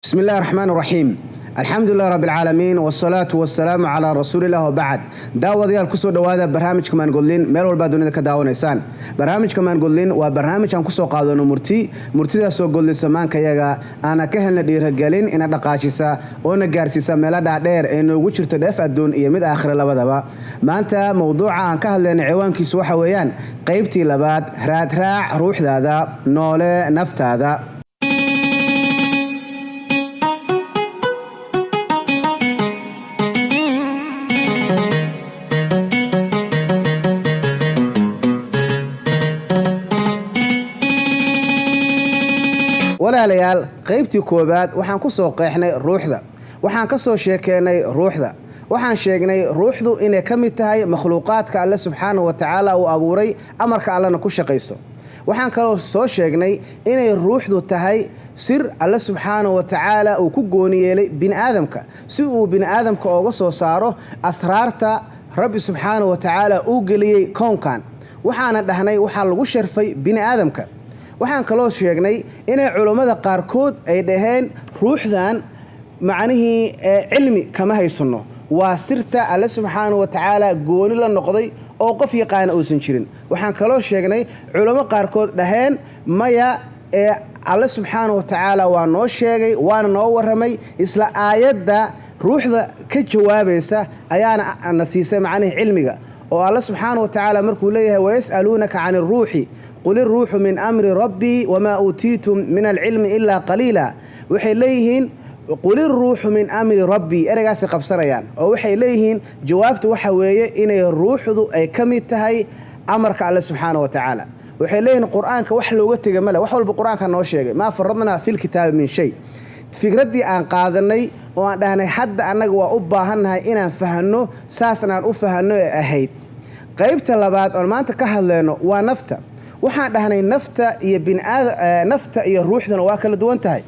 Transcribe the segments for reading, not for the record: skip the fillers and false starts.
بسم الله الرحمن الرحيم. الحمد لله رب العالمين والصلاة والسلام على رسول الله وبعد. داوديال كسو دوادا برنامج كمان قولين ميل والبا دونيدا كداونيسان. برنامج كمان قولين وبرنامج aan kusoo qaadano murtida soo goolin samaanka yaga ana ka helna dhiirigelin in dhaqaashisa oo na gaarsiisa meelada dheer ee noogu jirto dheef adduun iyo mid aakhir labadaba. maanta mowduuca aan ka hadlayna ciwaankiisu waxa weeyaan qaybtii labaad raadraac ruuxdaada noole naftaada. walaalayaal qaybtii koobaad waxaan ku soo qeexnay ruuxda waxaan ka soo sheekeynay ruuxda waxaan sheegnay ruuxdu inay ka mid tahay makhluuqaadka alle subxaanahu wa tacaala uu abuuray amarka allana ku shaqayso waxaan kaloo soo sheegnay inay ruuxdu tahay sir alle subxaanahu wa tacaala uu ku gooni yeelay bini'aadamka si uu bini'aadamka ooga soo saaro asraarta rabbi subxaanahu wa tacaala uu geliyey kownkan waxaana dhahnay waxaa lagu sharfay bini'aadamka waxaan kaloo sheegnay inay culummada qaarkood ay dhaheen ruuxdan macnihii cilmi kama haysano waa sirta alle subxaanahu wa tacaala gooni la noqday oo qof yaqaana uusan jirin waxaan kaloo sheegnay culummo qaarkood dhaheen maya alle subxaanahu wa tacaala waa noo sheegay waana noo warramay isla aayadda ruuxda ka jawaabaysa ayaana na siisay macnihii cilmiga oo alle subxaanahu wa tacaala markuu leeyahay wayas'aluunaka cani ruuxi قل الروح من أمر ربي وما أوتيتم من العلم إلا قليلا وحي ليهن قل الروح من أمر ربي أنا قاسي قبصريان وحي ليهن جوابت وحوية إن الروح ذو أي كميتهي أمرك على سبحانه وتعالى وحي ليهن القرآن كوحلو قتك ملا وحول بالقرآن كان نوشيغي ما فرضنا في الكتاب من شيء fikradii aan qaadanay oo aan dhahnay hadda anaga waa u baahannahay inaan fahanno saasna aan u fahanno ahayd qaybta labaad oo maanta ka hadlayno waa nafta waxaan dhahnay nafta iyo ruuxdana waa kala duwan tahay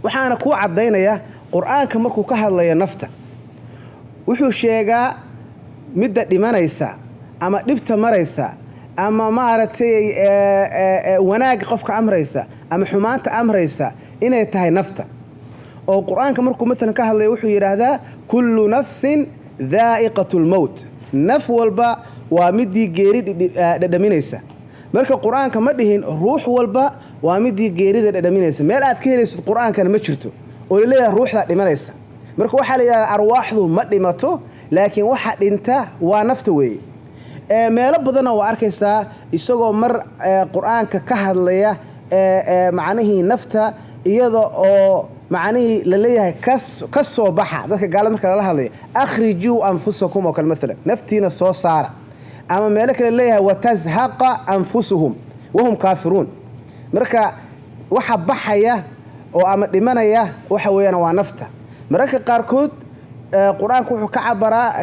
waxaana ku cadeynaya quraanka markuu ka hadlayo nafta wuxuu sheegaa midda dhimanaysa ama dhibta maraysa ama maaragtay wanaag qofka amraysa ama xumaanta amraysa inay tahay nafta oo quraanka markuu midna ka hadlayo wuxuu yiraahdaa kullu nafsin dhaa'iqatul maut naf walba waa midii geeri dhadhaminaysa marka quraanka ma dhihin ruux walba waa midii geerida dhadhaminaysa meel aad ka helaysid quraankana ma jirto oo leeyahay ruuxda dhimanaysa marka waxa la yiraahdaa arwaaxdu ma dhimato laakiin waxa dhinta waa nafta weeye meelo badan oo arkaysa isagoo mar quraanka ka hadlaya macnaheedu nafta iyada oo macnaheedu la leeyahay ka soo baxa dadka gaalada marka la hadlayo akhrijuu anfusakum oo kale mesela naftiina soo saara ama meelo kale leeyahay watazhaqa anfusuhum wahum kaafiruun marka waxa baxaya oo ama dhimanaya waxa weeyana waa nafta marka qaarkood quraanku wuxuu ka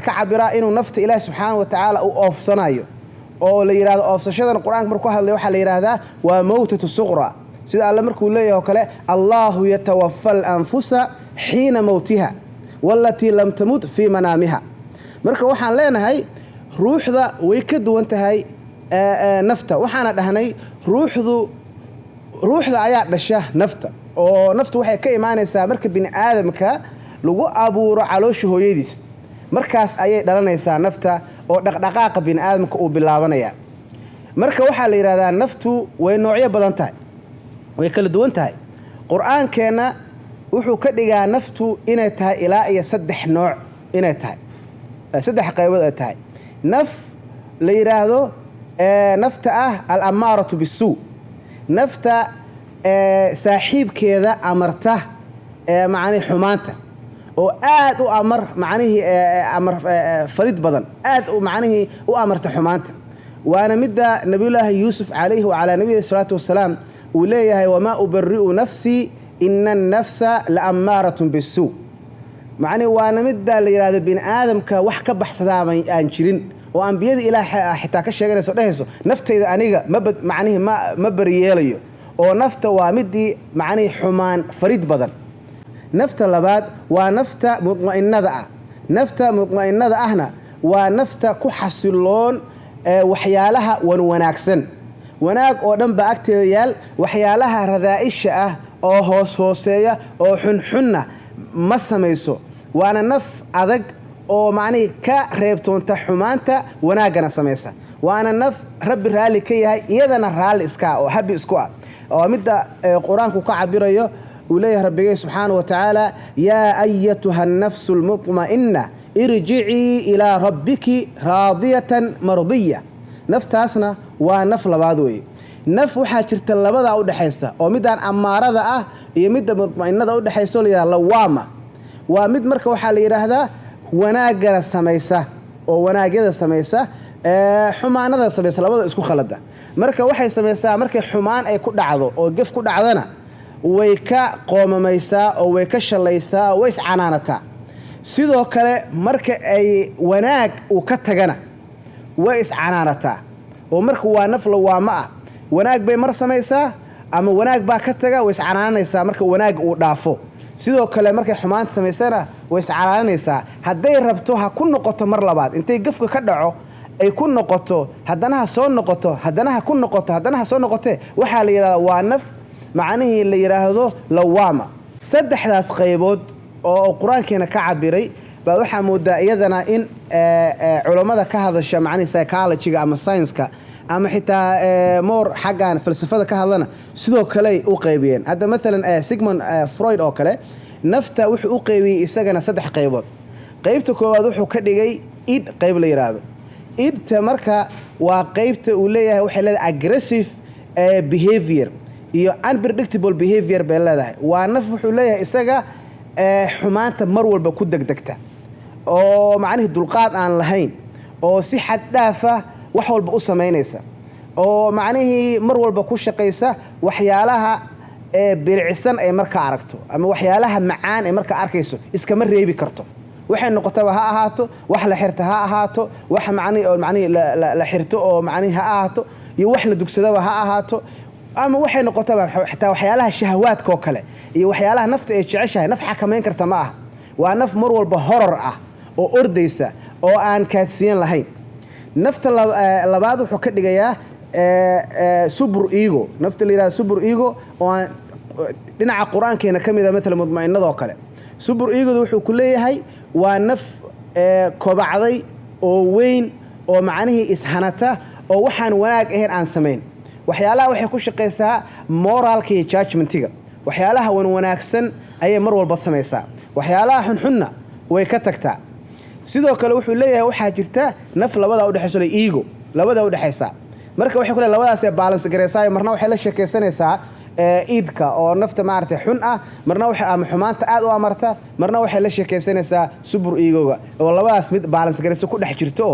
cabiraa inuu nafta ilaahay subxaanahu wa tacaala uu oofsanayo oo la yiraahdo oofsashadan quraanka markuu hadlayo waxa la yiraahdaa waa mawtatu sughra sida alla markuu leeyahay kale Allahu yatawaffal anfusa hiina mawtiha wallati lam tamut fi manamiha marka waxaan leenahay ruuxda way ka duwan tahay nafta waxaana dhahnay ruuxda ayaa dhasha nafta oo naftu waxay ka imaanaysaa marka bini'aadamka lagu abuuro caloosha hooyadiis markaas ayay dhalanaysaa nafta oo dhaqdhaqaaqa bini'aadamka uu bilaabanaya marka waxaa la yiraahdaa naftu way noocyo badan tahay way kala duwan tahay quraankeena wuxuu ka dhigaa naftu inay tahay ilaa iyo 3 nooc inay tahay 3 qaybood ay tahay naf la yiraahdo nafta al-amaaratu bis-suu nafta saaxiibkeeda amarta macni xumaanta oo aad u amar macnihi amar farid badan aad u macnihi u amarta xumaanta waana midda nabiyullaahi yuusuf calayhi wa ala nabiyyi salaatu wassalaam uu leeyahay wama ubarri'u nafsi inna an-nafsa la'amaaratun bis-suu macni waana midda la yiraahdo bini'aadamka wax ka baxsadaa aan jirin oo anbiyada ilaahay xitaa ka sheeganayso dhahayso naftayda aniga macnihi ma bariyeelayo oo nafta waa midii macnihi xumaan farid badan nafta labaad waa nafta mutma'innada ahna waa nafta ku xasiloon waxyaalaha wanaagsan wanaag oo dhan ba agteeda yaal waxyaalaha radaa'isha ah oo hooseeya oo xunxunna ma samayso waana naf adag oo macnihii ka reebtoonta xumaanta wanaaggana samaysa waana naf rabbi raalli ka yahay iyadana raalli iska oo habi isku ah oo midda qur-aanku ka cabirayo uu leeyahay rabbigay subxaana wa tacaala yaa ayatuha annafsu almutma'inna irjicii ilaa rabbiki raadiyatan mardiya naftaasna waa naf labaad weeye naf waxaa jirta labadaa u dhexaysta oo midaan ammaarada ah iyo midda mutma'innada u dhexayso la yidhahda lawaama waa mid marka waxaa la yidhaahdaa wanaaggana samaysa oo wanaagyada samaysa xumaanada samaysa labada isku khalada marka waxay samaysaa markay xumaan ay ku dhacdo oo gef ku dhacdana way ka qoomamaysaa oo way ka shalaysaa oo way iscanaanataa sidoo kale marka ay wanaag uu ka tagana way iscanaanataa oo marka waa naf lawaamo ah wanaag bay mar samaysaa ama wanaag baa ka taga way iscanaananaysaa marka wanaag uu dhaafo sidoo kale markay xumaanta samaysana way iscanaananaysaa hadday rabto ha ku noqoto mar labaad intay gefka ka dhaco ay ku noqoto haddana ha soo noqoto haddana ha ku noqoto haddana ha soo noqotee waxaa la yidhahdaa waa naf macnihii la yidhaahdo lawaama saddexdaas qaybood oo qur-aankeena ka cabiray baa waxaa moodaa iyadana in culammada ka hadasha macnihii psychologiga ama science-ka ama xitaa moor xaggan falsafada ka hadlana sidoo kale u qaybiyeen hadda maalan Sigmund Freud oo kale nafta wuxuu u qaybiyey isagana saddex qaybood qaybta koowaad wuxuu ka dhigay id qayb la yiraahdo idta marka waa qaybta uu leeyahay waxay leedahay aggressive behavior iyo unpredictable behavior bay leedahay waa naf wuxuu leeyahay isaga xumaanta mar walba ku degdegta oo macnaheedu dulqaad aan lahayn oo si xad dhaafa wax walba u samaynaysa oo macnihii mar walba ku shaqaysa waxyaalaha bilcisan ay marka aragto ama waxyaalaha macaan ay marka arkayso iskama reebi karto waxay noqotaba ha ahaato wax la xirta ha ahaato wax macnihii la xirto oo macnihii ha ahaato iyo wax la dugsadaba ha ahaato ama waxay noqotaba xitaa waxyaalaha shahawaadka oo kale iyo waxyaalaha nafta ay jeceshahay naf xakamayn karta ma aha waa naf mar walba horor ah oo ordaysa oo aan kaadsiyan lahayn nafta labaad wuxuu ka dhigayaa super ego nafta la yiraahdo super ego oo dhinaca quraankeena kamida midna mudma'innada oo kale super ego wuxuu ku leeyahay waa naf kobacday oo weyn oo macnihii ishanata oo waxaan wanaag ahayn aan sameyn waxyaalaha waxay ku shaqeysaa moralka iyo judgmentiga waxyaalaha wanaagsan ayay mar walba samaysaa waxyaalaha xunxunna way ka tagtaa sidoo kale wuxuu leeyahay waxaa jirta naf labada u dhaxayso ego labada u dhaxaysa marka waxay ku leeyahay labadaas ee balance gareysay marna waxay la sheekeysanaysaa idka oo nafta maartay xun ah marna waxay ama xumaanta aad u amarta marna waxay la sheekeysanaysaa super ego-ga oo labadaas mid balance gareyso ku dhex jirto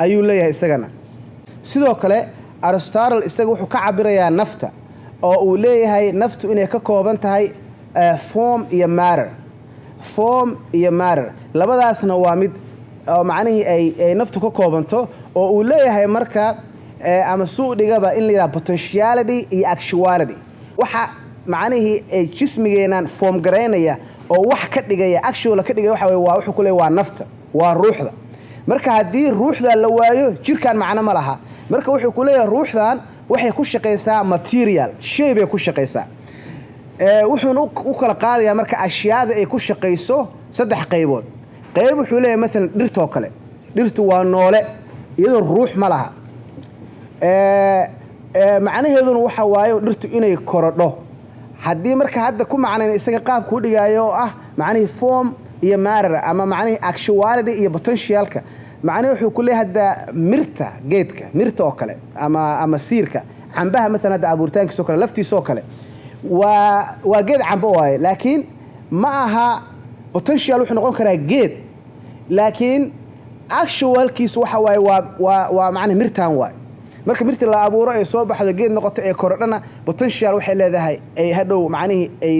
ayuu leeyahay isagana sidoo kale Aristotle isaga wuxuu ka cabirayaa nafta oo uu leeyahay naftu inay ka kooban tahay form iyo matter labadaasna waa mid oo macnihii ay naftu ka koobanto oo uu leeyahay marka ama suuqdigaba in la yiraahdo potentiality iyo actuality waxa macnihii ay jismigeenan form gareynaya oo wax ka dhigaya actual ka dhigaya waxa waa wuxuu ku leeyahay waa nafta waa ruuxda marka haddii ruuxda la waayo jirkaan macno ma laha marka wuxuu ku leeyahay ruuxdan waxay ku shaqeysaa material shay bay ku shaqeysaa wuxuu u kala qaadayaa marka ashyaada ay ku shaqeyso saddex qaybood qayb wuxuu leeyahay مثلا dhirtoo kale dhirtu waa noole iyadoo ruux ma laha macnaheeduna waxa waayo dhirtu inay korodho haddii marka hadda ku macnayn isaga qaab ku dhigayo oo ah macnaheedu form iyo matter ama macnaheedu actuality iyo potentialka macnaheedu wuxuu ku leeyahay hadda mirta geedka mirta oo kale ama siirka cambaha مثلا hadda abuurtaankiisa oo kale laftiisa oo kale waa geed cambo waaye laakiin ma aha potential wuxuu noqon karaa geed laakiin actualkiisu waxa waaye waa macnaheedu mirtaan waaye marka mirta la abuuro ay soo baxdo geed noqoto ee korodhana potential waxay leedahay ay hadhow macnaheedu ay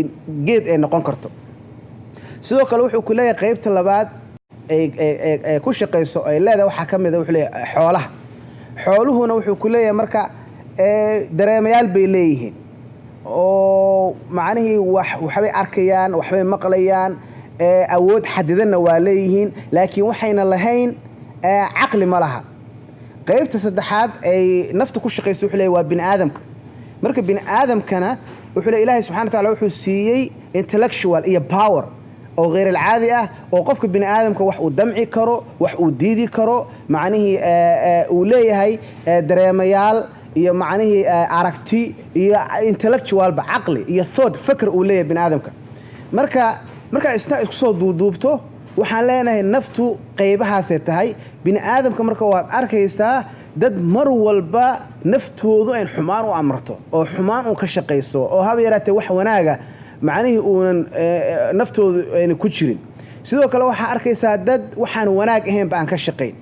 geed ay noqon karto sidoo kale wuxuu ku leeyahay qaybta labaad ay ku shaqeyso ay leedahay waxa kamid ah wuxuu leeyahay xooluhuna wuxuu ku leeyahay marka dareemayaal bay leeyihiin oo macnaheedu waxbay arkayaan waxbay maqlayaan awood xadidanna waa leeyihiin laakiin waxayna lahayn caqli ma laha qaybta saddexaad ay nafta ku shaqeyso wuxuu leeyahay waa bini aadamka marka bini aadamkana wuxuu leeyahay ilaahay subxaana wa tacaala wuxuu siiyey intellectual iyo power oo غير العادي oo qofka bini aadamka wax uu damci karo wax uu diidi karo macnihii uu leeyahay dareemayaal iyo macnihii aragti iyo intellectual ba aqli iyo thought fikr uu leeyahay bini aadamka marka isku soo duubto waxaan leenahay naftu qaybahaas ay tahay bini aadamka marka waad arkaysaa dad mar walba naftoodu ay xumaan u amrto oo xumaan uu ka shaqeyso oo haba yaraatee wax wanaaga macnihii uunan naftoodu ayna ku jirin sidoo kale waxaa arkaysaa dad waxaan wanaag ahaynba aan ka shaqayn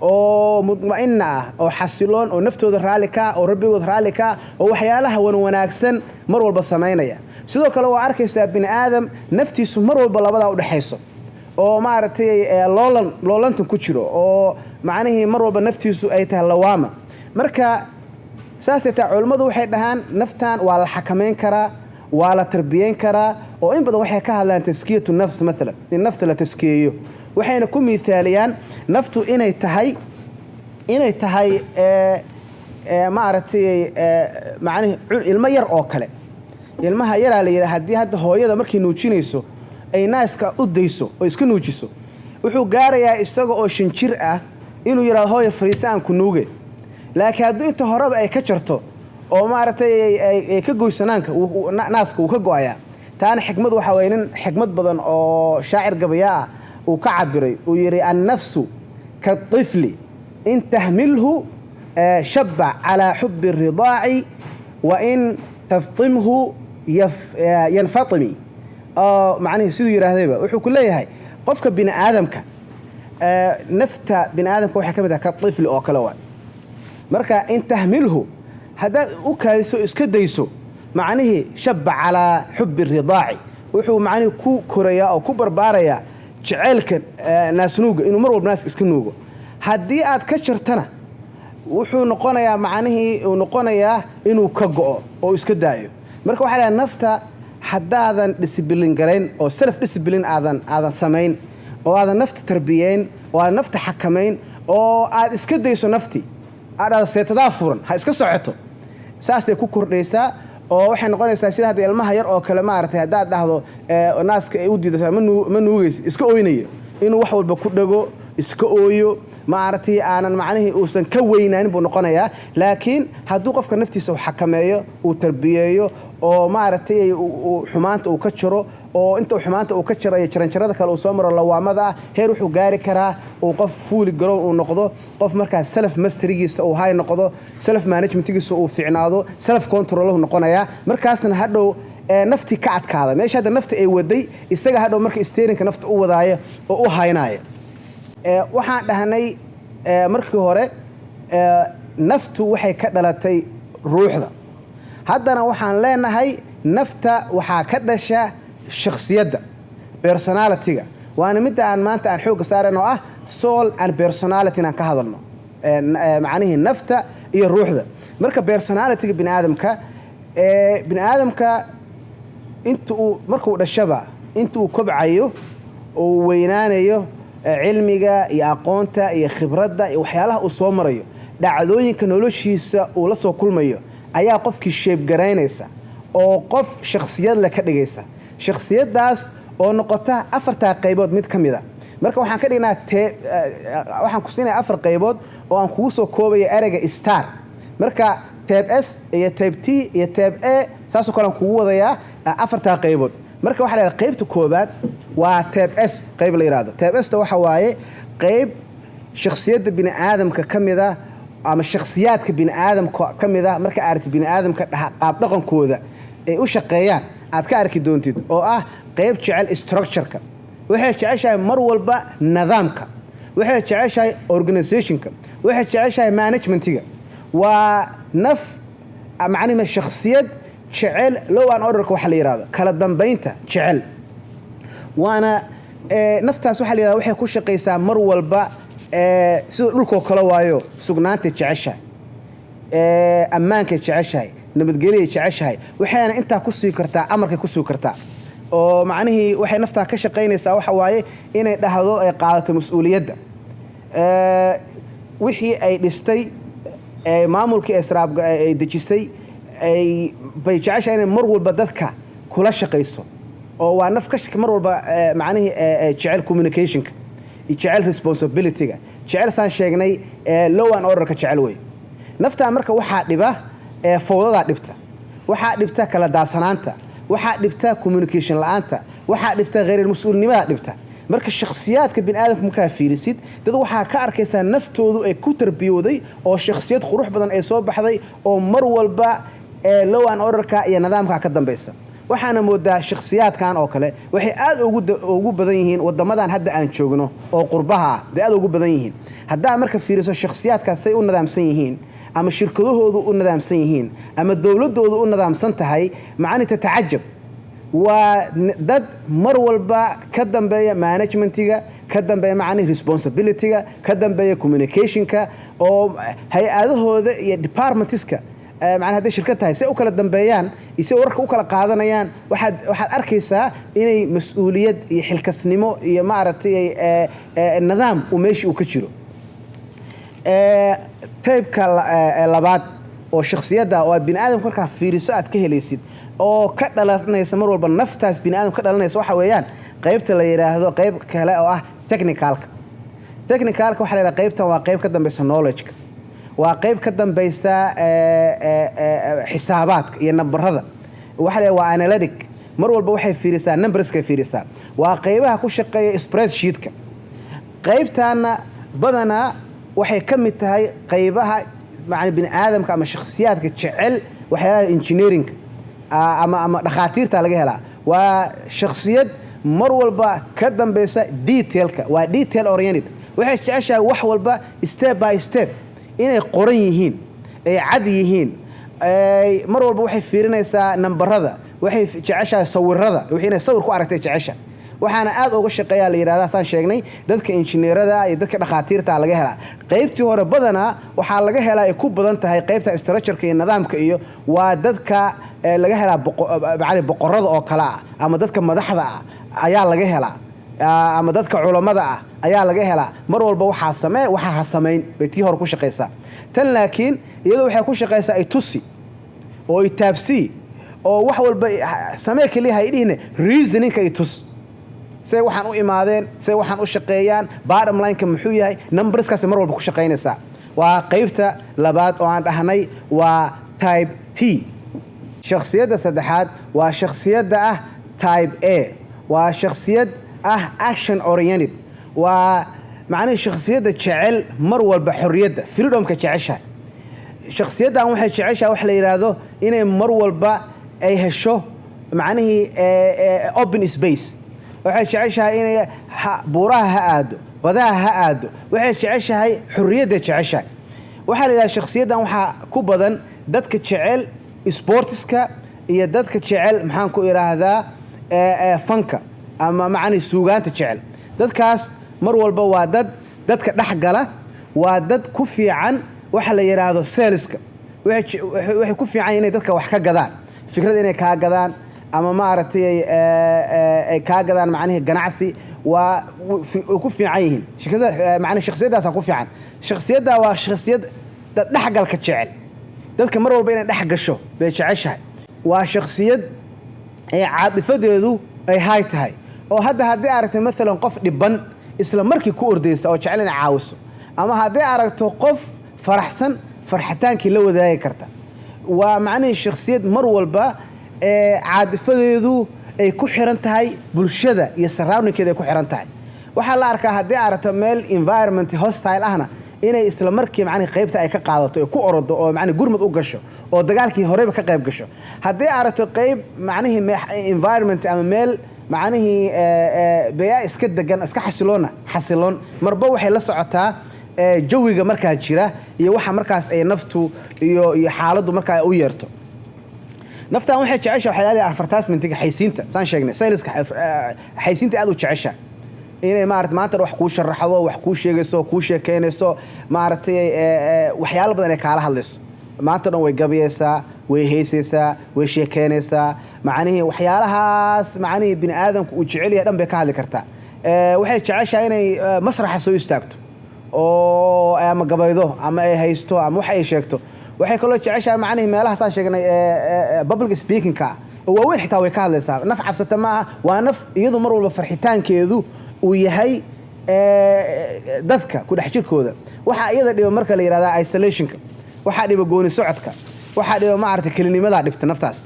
oo mudma'ina ah oo xasiloon oo naftooda raalli ka oo rabbigood raalli ka oo waxyaalaha wanaagsan mar walba samaynaya sidoo kale waa arkaysaa bini aadam naftiisu mar walba labadaa u dhaxayso oo maaragtay loolantan ku jiro oo macnihii mar walba naftiisu ay tahay lawaama marka saasay tahay culimmadu waxay dhahaan naftan waa la xakamayn karaa waa la tarbiyeyn karaa oo in badan waxay ka hadlaan taskiyatu nafs maalan in nafta la taskeeyo waxayna ku miithaaliyaan naftu inay tahay maaragtay macnihi ilmo yar oo kale ilmaha yaraa la yidhaha haddii hadda hooyada markay nuujinayso ay naaska u dayso oo iska nuujiso wuxuu gaarayaa isaga oo 5 jir ah inuu yiraahdo hooyo fariisa aan ku nuuge laakiin haddii inta horeba ay ka jarto oo maaragtay ay ka goysanaanka naaska uu ka go'aya taana xikmad waxa weeye nin xikmad badan oo shaacir gabayaa uu ka cabiray uu yiri an-nafsu ka-tifli in tahmilhu shabba ala hubbi ar-ridaa'i wa in taftimhu yanfatimi macnaheedu siduu yiraahdayba wuxuu ku leeyahay qofka bini aadamka nafta bini aadamka waxa kamid ah ka-tifli oo kale waa marka in tahmilhu haddaad u kaadiso iska dayso macnihii shabba calaa xubbi ridaaci wuxuu macnihii ku korayaa oo ku barbaarayaa jaceylka naasnuuga inuu mar walba naas iska nuugo haddii aad ka jartana wuxuu noqonayaa macnihii uu noqonayaa inuu ka go'o oo iska daayo marka waxaa leeyahay nafta haddaadan discipline garayn oo self discipline aadan samayn oo aadan nafta tarbiyeyn oo aadan nafta xakamayn oo aad iska dayso naftii aad seetadaa furan ha iska socoto saasay ku kordhaysaa oo waxay noqonaysaa sida hadda ilmaha yar oo kale maaragtay haddaad dhahdo naaska ay u diidataa ma nuugaysid iska ooynayo inuu wax walba ku dhago iska ooyo maaragtay aanan macnihii uusan ka weynaanin buu noqonayaa laakiin hadduu qofka naftiisa uu xakameeyo uu tarbiyeeyo oo maaragtay xumaanta uu ka jiro oo inta xumaanta uu ka jirayo jaranjarada kale uu soo maro lawaamada heer wuxuu gaari karaa uu qof fuuli garoon uu noqdo qof markaa self masterygiisa uu hay noqdo self managementigiisa uu fiicnaado self control uu noqonayaa markaasna hadhow nafti ka adkaada meesha hadda nafti ay waday isaga hadhow marka steerinka nafta u wadaaya oo u haynaya waxaan dhahnay markii hore naftu waxay ka dhalatay ruuxda haddana waxaan leenahay nafta waxaa ka dhasha shakhsiyadda personality-ga waana midda aan maanta aan xoogga saareen oo ah soul and personality aan ka hadalno macnihii nafta iyo ruuxda marka personality-ga bini aadamka markuu dhashaba inta uu kobcayo oo weynaanayo cilmiga iyo aqoonta iyo khibradda iyo waxyaalaha uu soo marayo dhacdooyinka noloshiisa uu la soo kulmayo ayaa qofkii sheebgaraynaysa oo qof shakhsiyad la ka dhigaysa shakhsiyaddaas oo noqota 4 qaybood mid ka mid ah marka waxaan ka dhignaa waxaan ku siinayaa 4 qaybood oo aan kugu soo koobaya ereyga star marka tab S iyo tab T iyo tab A saasoo kale aan kugu wadayaa 4 qaybood marka waxa la yiraahdaa qaybta koobaad waa tab S qayb la yiraahdo tab S waxa waaye qayb shakhsiyadda bini aadamka ka mid ah ama shakhsiyaadka bini aadamka ka mid ah marka aad bini aadamka qaab dhaqankooda ay u shaqeeyaan aad ka arki doontid oo ah qayb jecel structure-ka waxay jeceshahay mar walba nidaamka waxay jeceshahay organization-ka waxay jeceshahay management-iga waa naf macnaheedu shakhsiyad jecel low and order waxa la yiraahdo kala dambeynta jecel waana naftaas waxa la yiraahdaa waxay ku shaqeysaa mar walba sida dhulka kala waayo sugnaanta jeceshahay ammaanka jeceshahay nabadgelyo jeceshahay waxayna inta ku sii kartaa amarka ku sii kartaa oo macnaheedu waxay naftaa ka shaqeynaysaa waxa waaye inay dhahdo ay qaadato mas'uuliyadda wixii ay dhistay maamulkii israabga ay dejisay ay bay jeceshahay inay mar walba dadka kula shaqayso oo waa naf ka mar walba macnaheedu jecel communicationka jecel responsibilityga jecel saan sheegnay law and orderka jecel way nafta marka waxaa dhiba fowdada dhibta waxaa dhibta kala daasanaanta waxaa dhibta communication la'aanta waxaa dhibta غير mas'uulnimada dhibta marka shakhsiyaadka bini'aadamka markaa fiirisid dad waxaa ka arkaysaa naftoodu ay ku tarbiyooday oo shakhsiyad qurux badan ay soo baxday oo mar walba law and orderka iyo nidaamka ka dambaysa waxaana moodaa shakhsiyaadkan oo kale waxay aad ugu badan yihiin wadamadan hadda aan joogno oo qurbaha ah aad ugu badan yihiin hadda marka fiiriso shakhsiyaadkaas ay u nidaamsan yihiin ama shirkadahoodu u nidaamsan yihiin ama dawladoodu u nidaamsan tahay macni tatacajab waa dad mar walba ka dambeeya managementiga ka dambeeya macni responsibilityga ka dambeeya communicationka oo hay-adahooda iyo departmentska macnaha hadday shirkad tahay si u kala dambeeyaan isay warka u kala qaadanayaan waxaad arkaysaa inay mas'uuliyad iyo xilkasnimo iyo maaragtay nidaam uu meeshii uu ka jiro taybka labaad oo shakhsiyadda oo aad bini'aadamka markaa fiiriso aad ka helaysid oo ka dhalanaysa mar walba naftaas bini'aadamka ka dhalanaysa waxa weeyaan qaybta la yiraahdo qayb kale oo ah technicalka waxa la yiraahdaa qaybtan waa qayb ka dambaysa knowledge-ka waa qayb ka dambaysa xisaabaadka iyo nambarada waxa la waa analytic mar walba waxay fiirisaa numberska fiirisaa waa qaybaha ku shaqeeya spreadsheet-ka qaybtaana badanaa waxay ka mid tahay qaybaha macna bini'aadamka ama shakhsiyaadka jecel waxyaalaha engineering ama dhakhaatiirta laga helaa waa shakhsiyad mar walba ka dambaysa detailka waa detail oriented waxay jeceshahay wax walba step by step inay qoran yihiin ay cad yihiin mar walba waxay fiirinaysaa nambarada waxay jeceshahay sawirada wixii inay sawir ku aragtay jecesha waxaana aad uga shaqeeyaa la yiraahdaa saan sheegnay dadka injineerada iyo dadka dhakhaatiirta laga helaa qaybtii hore badanaa waxaa laga helaa ay ku badan tahay qaybta structure-ka iyo nidaamka iyo waa dadka laga helaa macni boqorada oo kala ah ama dadka madaxda ah ayaa laga helaa ama dadka culimada ah ayaa laga helaa mar walba waxaa sameyn bay tii hore ku shaqeysaa tan laakiin iyadoo waxay ku shaqeysaa ay tusi oo ay taabsi oo wax walba samee kaliya hay dhihne reasoning-ka ay tus say waxaan u imaadeen say waxaan u shaqeeyaan bottom line-ka muxuu yahay numberskaas mar walba ku shaqeynaysaa waa qaybta labaad oo aan dhahnay waa type T shakhsiyadda saddexaad waa shakhsiyadda ah type A waa shakhsiyad action oriented waa macnaheedu shakhsiyadda jecel mar walba xorriyadda freedomka jeceshahay shakhsiyaddan waxay jeceshahay wax la yiraahdo inay mar walba ay hesho macnihii open space waxay jeceshahay inay buuraha ha aado badaha ha aado waxay jeceshahay xorriyadda jeceshahay waxaa la yiraahdaa shakhsiyaddan waxaa ku badan dadka jecel sportska iyo dadka jecel maxaan ku iraahdaa fanka ama macni suugaanta jecel dadkaas mar walba waa dadka dhaxgala waa dad ku fiican waxa la yiraahdo saleska waxay ku fiican inay dadka wax ka gadaan fikrad inay ka gadaan ama maaragtay ay ka gadaan macnaheedu ganacsi waa ku fiican yihiin shirkada macnaheedu shakhsiyadaas ku fiican shakhsiyada waa shakhsiyad dhaxgalka jecel dadka mar walba inay dhax gasho bay jeceshahay waa shakhsiyad ay caadifadeedu ay hay tahay oo haddii aragtay mesela qof dhiban isla markii ku ordaysta oo jecel inay caawiso ama haddii aragto qof faraxsan farxataankii la wadaagi karta waa macnaheedu shakhsiyad mar walba caadifadeedu ay ku xiran tahay bulshada iyo surroundingkeeda ay ku xiran tahay waxaa la arkaa haddii aragto meel environment hostile ahna inay isla markii macnaheedu qaybta ay ka qaadato oo ku orodo oo macnaheedu gurmad u gasho oo dagaalkii horeyba ka qayb gasho haddii aragto qayb macnaheedu environment ama meel macnihii beeyaa iska degan iska xasiloon marba waxay la socotaa jawiga markaa jira iyo waxa markaas ay naftu iyo xaaladdu markaa u yeerto naftan waxay jeceshahay waxa la yiraahdaa advertisement-ka xaysiinta saan sheegnay saleska xaysiinta aad u jeceshahay inay maanta wax kuu sharaxdo wax kuu sheegayso kuu sheekeynayso maaragtay waxyaalo badan ay kaala hadlayso maanta dhan way gabayaysaa way heesaysaa way sheekeynaysaa macnihii waxyaalahaas macnihii bini aadamku uu jecel yahay dhan bay ka hadli kartaa waxay jeceshahay inay masraxa soo istaagto oo ama gabaydo ama ay haysto ama wax ay sheegto waxay kaloo jeceshahay macnaheedu meelaha saan sheegnay public speaking ka oo waaweyn xitaa way ka hadlaysaa naf cabsata ma aha waa naf iyadu mar walba farxitaankeedu uu yahay dadka ku dhex jirkooda waxa iyada dhiba marka la yiraahdo isolationka waxa dhiba gooni socodka waxa dhiba maarta kelinimada dhibta naftaas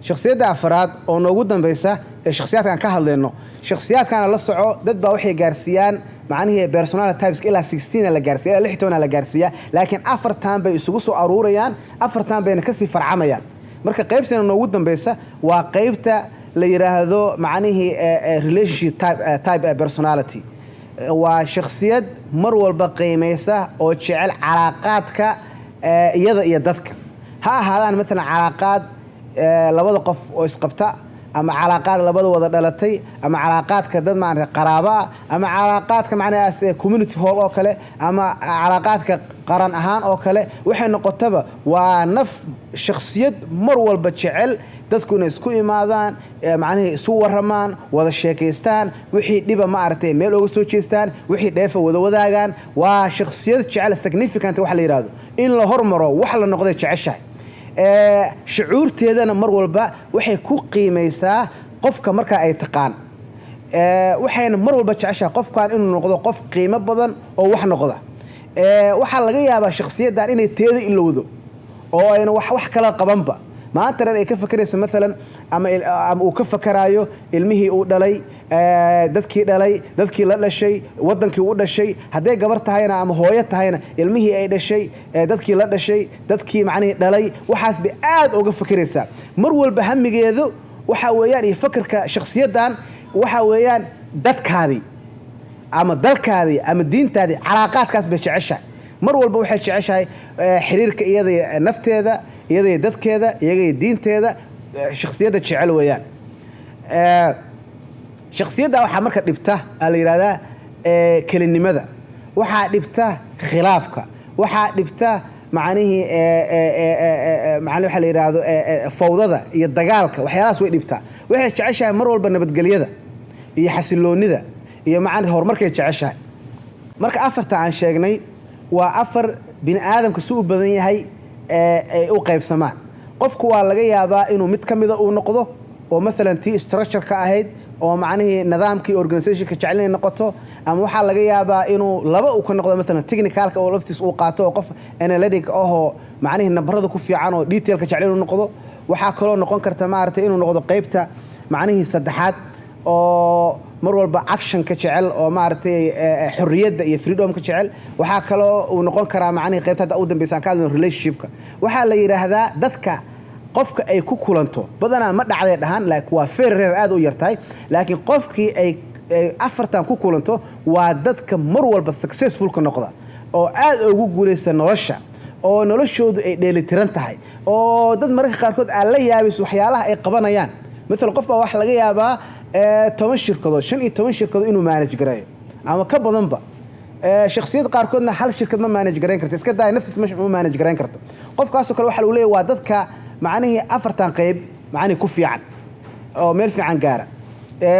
shakhsiyadda afraad oo noogu dambaysa ee shakhsiyaadkan ka hadlayno shakhsiyaadkan la soco dad baa waxay gaarsiiyaan macnaheedu personality types ilaa 16 la gaarsiiyaa ilaa 16 la gaarsiiyaa laakiin afartan bay isugu soo aruurayaan afartan bayna ka sii farcamayaan marka qaybtana noogu dambaysa waa qaybta la yiraahdo macnaheedu relationship type personality waa shakhsiyad mar walba qiimeysa oo jecel calaaqaadka iyada iyo dadka ha ahaadaan mesela calaaqaad labada qof oo isqabta ama calaaqaad labada wada dhalatay ama calaaqaadka dad maaragtay qaraaba ama calaaqaadka macnaheedu community hall oo kale ama calaaqaadka qaran ahaan oo kale waxay noqotaba waa naf shakhsiyad mar walba jecel dadku inay isku imaadaan macnaheedu isu waramaan wada sheekaystaan wixii dhiba maaragtay meel uga soo jeestaan wixii dheefa wada wadaagaan waa shakhsiyad jecel significant wax la yiraahdo in la hormaro wax la noqday jeceshahay shucuurteedana mar walba waxay ku qiimeysaa qofka marka ay taqaan waxayna mar walba jeceshahay qofkan inuu noqdo qof qiimo badan oo wax noqda waxa laga yaabaa shakhsiyadan inay teeda ilowdo oo ayna wax kala qabanba maanta ay ka fakaraysa mesela ama uu ka fakarayo ilmihii uu dhalay dadkii la dhashay wadankii uu dhashay haday gabar tahayna ama hooyo tahayna ilmihii ay dhashay dadkii la dhashay dadkii macnaheedu dhalay waxaas bay aad uga fakaraysa mar walba hamigeedu waxa weeyaan iyo fakarka shakhsiyadan waxa weeyaan dadkaadii ama dalkaadii ama diintaadii calaaqaadkaas bay jeceshahay mar walba waxay jeceshahay xiriirka iyada nafteeda iyada dadkeeda iyaga diinteeda shakhsiyadda jecel weeyaan shakhsiyadda waxa marka dhibta la yiraahdaa kelinimada waxa dhibta khilaafka waxa dhibta macnaheedu waxa la yiraahdo fawdada iyo dagaalka waxyaalahaas way dhibtaa waxay jeceshahay mar walba nabadgelyada iyo xasiloonida iyo macnaheedu horumarkay jeceshahay marka afarta aan sheegnay waa afar bin aadamka soo badan yahay ay u qaybsamaan qofku waa laga yaabaa inuu mid kamida uu noqdo oo mesela tii structure ka ahayd oo macnaheedu nidaamkii organization ka jecel noqoto ama waxa laga yaabaa inuu laba uu ka noqdo mesela technicalka oo laftiis uu qaato oo qof analytic oo macnaheedu nabarada ku fiican oo detail ka jecel noqdo waxa kale oo noqon karta maartay inuu noqdo qaybta macnaheedu saddexaad oo mar walba action ka jecel oo maartay xurriyadda iyo freedom ka jecel waxa kale oo noqon kara macnaheedu qaybta u dambaysan ka hadlay relationship-ka waxa la yiraahdaa dadka qofka ay ku kulanto badana ma dhacday dhahan laakiin waa fair aad u yartahay laakiin qofkii ay afartan ku kulanto waa dadka mar walba successful ka noqda oo aad ugu guuleysta nolosha oo noloshoodu ay dheelitiran tahay oo dad mararka qaarkood aan la yaabis waxyaalaha ay qabanayaan مثل قف baa wax laga yaabaa 10 shirkadood 15 shirkadood inuu manage gareeyo ama ka badan ba shakhsiyad qaar koodna hal shirkad ma manage gareyn karto iska daa naftiisa ma manage gareyn karto qofkaas oo kale waxa uu leeyahay waa dadka macnaheedu afartan qayb macnaheedu ku fiican oo meel fiican gaara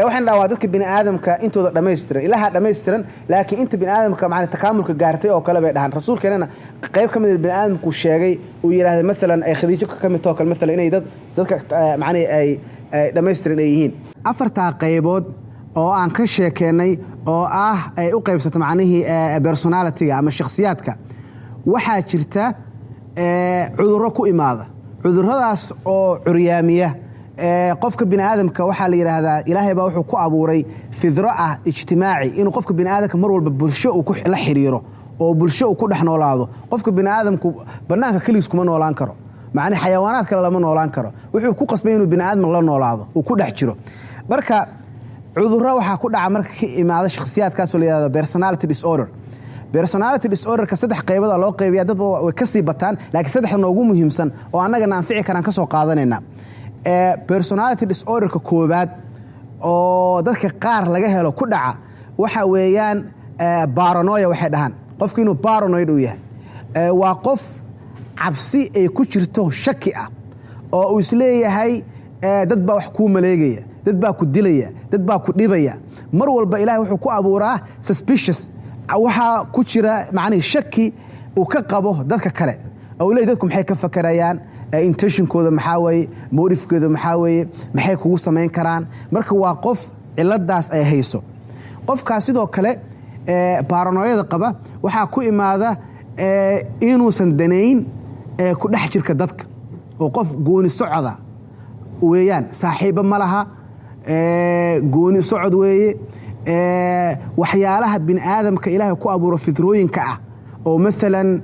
waxaan dhaawaa dadka bini aadamka intooda dhameystiran ilaaha dhameystiran laakiin inta bini aadamka macnaheedu takaamulka gaartay oo kale bay dhahan rasuulkeenana qayb kamid ah bini aadamku sheegay uu yiraahdo mesela ay khadiijo ka mid tahay mesela inay dadka macnaheedu ay dhameystiran ay yihiin afarta qaybood oo aan ka sheekeynay oo ay u qaybsato macnaheedu personality ama shakhsiyaadka waxa jirta cudurro ku imaada cudurradaas oo curyaamiya qofka bini aadamka waxa la yiraahdaa ilaahay baa wuxuu ku abuuray fidro ijtimaaci inuu qofka bini aadamka mar walba bulsho uu la xiriiro oo bulsho uu ku dhex noolaado qofka bini aadamku banaanka kaliis kuma noolaan karo macna xayawaanaad kale lama noolaan karo wuxuu ku qasbay inuu bini aadam la noolaado uu ku dhex jiro marka cudurro waxa ku dhaca marka ka imaada shakhsiyaadkaas oo la yiraahdo personality disorder ka saddex qaybood loo qaybiyaa dad way ka sii bataan laakiin saddexda ugu muhiimsan oo anaga naanfici karaan ka soo qaadanayna personality disorder ka koobaad oo dadka qaar laga helo ku dhaca waxa weeyaan paranoia waxay dhahan qofku inuu paranoid u yahay waa qof cabsi ay ku jirto shaki ah oo uu isleeyahay dad baa wax ku maleegaya dad baa ku dilaya dad baa ku dhibaya mar walba ilaahay wuxuu ku abuuraa suspicious waxa ku jira macnaheedu shaki uu ka qabo dadka kale awlay dadku maxay ka fakarayaan intentionkooda maxaa weeye motifkooda maxaa weeye maxay kugu samayn karaan marka waa qof ciladaas ay hayso qofkaas sidoo kale paranoyada qaba waxaa ku imaada inuusan danayn ku dhex jirka dadka oo qof gooni socda weeyaan saaxiibo ma laha gooni socod weeye waxyaalaha bini aadamka ilaahay ku abuuro fitrooyinka ah oo maalan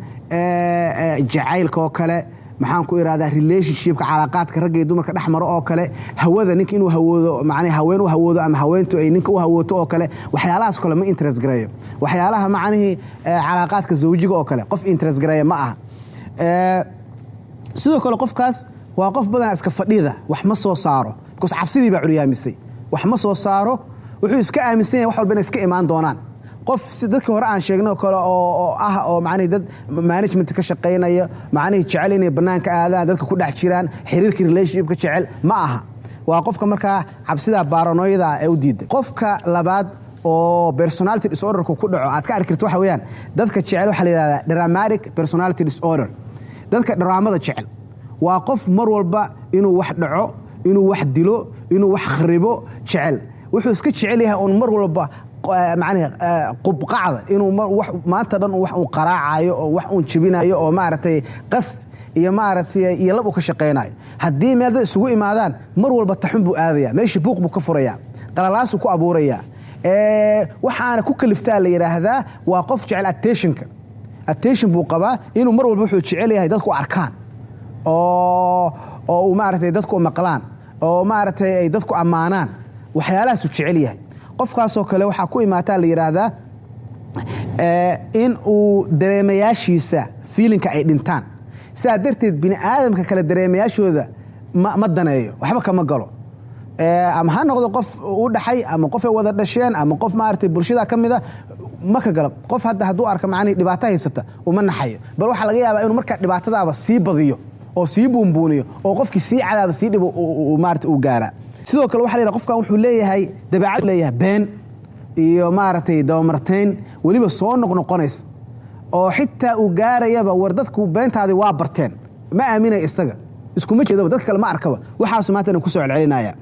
jacaylka oo kale maxaan ku iraahdaa relationshipka calaaqaadka ragga iyo dumarka dhex maro oo kale hawada ninka inuu hawoodo macnaha haween u hawoodo ama haweentu ay ninka u hawooto oo kale waxyaalahaas kale ma interest gareeyo waxyaalaha macnaha calaaqaadka zawjiga oo kale qof interest gareeyo ma aha sidoo kale qofkaas waa qof badan iska fadhida wax ma soo saaro because cabsidii baa curyaamisay wax ma soo saaro wuxuu iska aaminsan yahay wax walba inay iska imaan doonaan qof dadkii hore aan sheegnay kale oo macnaheed dad management ka shaqeynaya macnaheed jecel inay banaanka aadaan dadka ku dhex jiraan xiriirka relationshipka jecel ma aha waa qofka markaa cabsida paranoyada ay u diiday qofka labaad oo personality disorder ku dhaco aad ka arki karto waxa weeyaan dadka jecel waxa la yiraahdaa dramatic personality disorder dadka dramaada jecel waa qof mar walba inuu wax dhaco inuu wax dilo inuu wax kharibo jecel wuxuu iska jecel yahay on mar walba macnaheed qubqacda inuu maanta dhan wax uu qaraacayo oo wax uu jibinayo oo maaragtay qas iyo maaragtay iyo lab uu ka shaqeynayo haddii meel dad isugu imaadaan mar walba taxun buu aadaya meeshii buuq buu ka furaya qalalaas uu ku abuuraya waxaana ku kaliftaa la yiraahdaa waa qof jecel attention buu qabaa inuu mar walba wuxuu jecel yahay dadku arkaan oo maaragtay dadku maqlaan oo maaragtay ay dadku ammaanaan waxyaalahaas uu jecel yahay qofkaasoo kale waxaa ku imaataa la yiraahdaa in uu dareemayaashiisa feelinka ay dhintaan sidaa darteed bini aadamka kale dareemayaashooda ma daneeyo waxba kama galo ama ha noqdo qof u dhaxay ama qof ay wada dhasheen ama qof maaragtay bulshada ka mida ma ka galo qof hadda hadduu arka macnaheed dhibaato haysata uma naxayo bal waxaa laga yaabaa inuu markaa dhibaatadaaba sii badiyo oo sii buunbuuniyo oo qofkii sii cadaaba sii dhibo maaragtay uu gaaraa sidoo kale waxa la yiraahdaa qofkan wuxuu leeyahay dabeecad leeyahay been iyo maaragtay dabamartayn waliba soo noqnoqonaysa oo xitaa uu gaarayaba war dadku beentaadii waa barteen ma aaminay isaga iskuma jeedaba dad kale ma arkaba waxaas maanta ku soo celcelinaya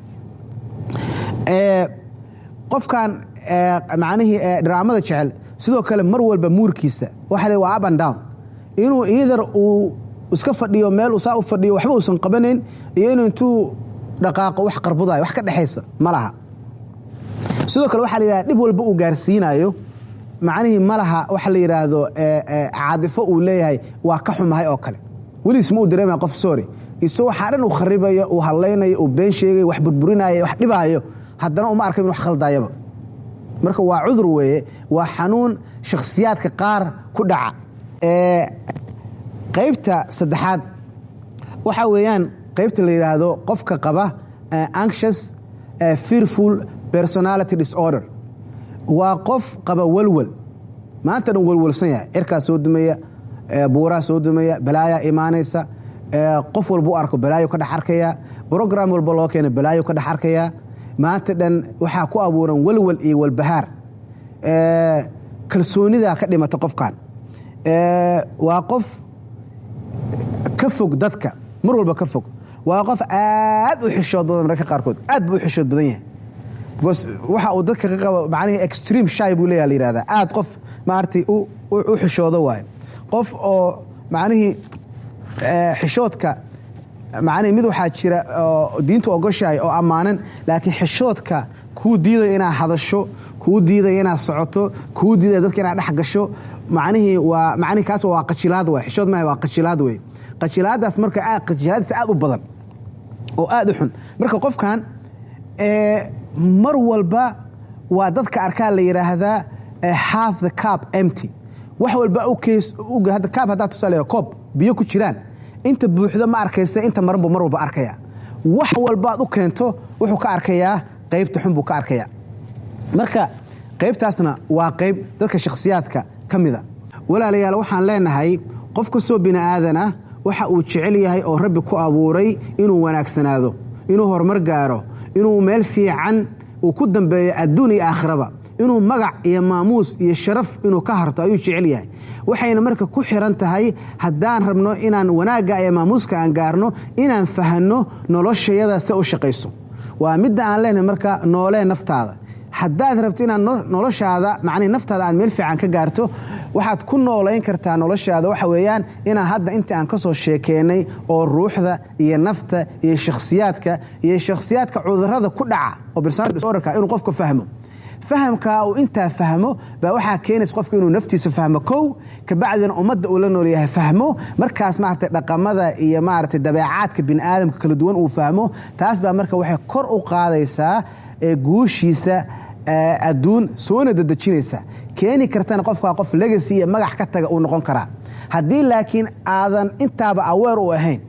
qofkan macnaheed dramaada jecel sidoo kale mar walba muurkiisa waxa la waa up and down inuu either uu iska fadhiyo meel uu saa u fadhiyo waxba uusan qabanayn iyo inuu dhaqaaqo wax qarbudayo wax ka dhaxaysa malaha sidoo kale waxa la yiraahdaa dib walba uu gaarsiinayo macnaheed malaha waxa la yiraahdo caadifo uu leeyahay waa ka xumahay oo kale wali isma uu dareemay qof sorry isoo waxa dhan uu kharibayo uu haleynayo uu been sheegay wax burburinayo wax dhibaayo haddana uma arkin wax khaldayaba marka waa cudur weeye waa xanuun shakhsiyaadka qaar ku dhaca qaybta saddexaad waxa weeyaan qaybta la yiraahdo qofka qaba anxious fearful personality disorder waa qof qaba walwal maanta dhan walwalsan yahay cirkaa soo dumaya buuraa soo dumaya balaaya imaanaysa qof walba u arko balaayo ka dhex arkaya program walba loo keeno balaayo ka dhex arkaya maanta dhan waxaa ku abuuran walwal iyo walbahaar kalsoonida ka dhimata qofkan waa qof ka fog dadka mar walba ka fog waa qof aad u xishood badan mararka qaarkood aad buu u xishood badan yahay waxa uu dadka ka qabo macnaheed extreme shy buu leeyahay la yiraahdaa aad qof maartay u xishoodo waay qof oo macnaheed xishoodka macnaheed mid waxaa jira oo diintu ogoshahay oo ammaanan laakiin xishoodka kuu diiday inaad hadasho kuu diiday inaad socoto kuu diiday dadka inaad dhex gasho macnaheed kaas waa qajilaad waay xishood maaha waa qajilaad wey qajilaadaas marka qajilaadiisa aad u badan oo aad u xun marka qofkan mar walba waa dadka arkaa la yiraahdaa half the cup empty wax walba hadda cup haddaa tusaale koob biyo ku jiraan inta buuxda ma arkaysa inta maran buu mar walba arkaya wax walba aad u keento wuxuu ka arkayaa qaybta xun buu ka arkayaa marka qaybtaasna waa qayb dadka shakhsiyaadka ka mida walaalayaal waxaan leenahay qof kastoo bini aadana waxa uu jecel yahay oo rabbi ku abuuray inuu wanaagsanaado inuu horumar gaaro inuu meel fiican uu ku dambeeyo adduun iyo aakhiraba inuu magac iyo maamuus iyo sharaf inuu ka harto ayuu jecel yahay waxayna marka ku xiran tahay haddaan rabno inaan wanaagga iyo maamuuska aan gaarno inaan fahanno noloshayada se u shaqayso waa midda aan leenahay marka noolee naftaada haddaad rabto inaad noloshaada macnaheed naftaada aan meel fiican ka gaarto waxaad ku noolayn kartaa noloshaada waxa weeyaan inaan hadda inta aan ka soo sheekeynay oo ruuxda iyo nafta iyo shakhsiyaadka cudurrada ku dhaca oo personality disorderka inuu qofku fahmo fahamka uu intaa fahmo baa waxaa keenaysa qofku inuu naftiisa fahmo kow kabacdina ummadda uu la nool yahay fahmo markaas maaragtay dhaqamada iyo maaragtay dabeecaadka bini'aadamka kala duwan uu fahmo taas baa marka waxay kor u qaadaysaa guushiisa adduun soona dadejinaysa keeni kartana qofka qof legacy iyo magac ka taga uu noqon karaa haddii laakiin aadan intaaba aweer u ahayn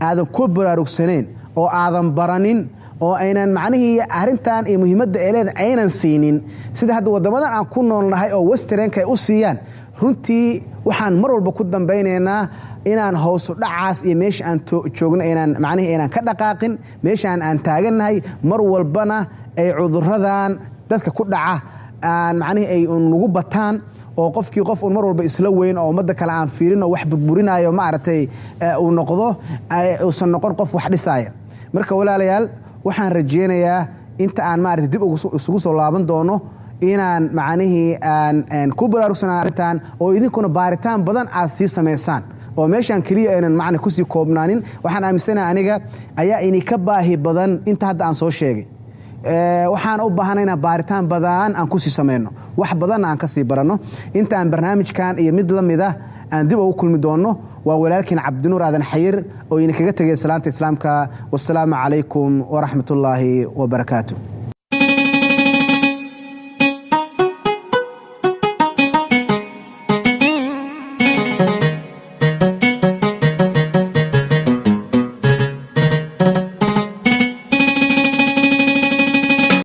aadan ku baraarugsanayn oo aadan baranin oo aynan macnihii arrintan iyo muhiimadda ay leedahay aynan siinin sida hadda waddamadan aan ku noolnahay oo westernka ay u siiyaan runtii waxaan mar walba ku dambaynaynaa inaan hoosu dhacaas iyo meesha aan joogno aynan ka dhaqaaqin meeshaan aan taagannahay mar walbana ay cudurradan dadka ku dhaca aan macnihii ay nagu bataan oo qofkii qof mar walba isla weyn oo ummadda kale aan fiirin oo wax burburinayo maaragtay uu noqdo uusan noqon qof wax dhisaaya marka walaalayaal waxaan rajeynayaa inta aan maaragtay dib isugu soo laaban doono inaan macnihii aan ku baraarugsanaan arrintan oo idinkuna baaritaan badan aad sii samaysaan oo meeshaan keliya aynan macna kusii koobnaanin waxaan aaminsanahay aniga ayaa ininka baahi badan inta hadda aan soo sheegay waxaan u baahanaynaa baaritaan badan aan kusii samayno wax badanna aan kasii baranno intaan barnaamijkan iyo mid la mid ah aan dib ugu kulmi doonno waa walaalkiin cabdinuur aadan xayir oo idinkaga tegay salaanta islaamka wassalaamu calaykum waraxmatullaahi wabarakaatu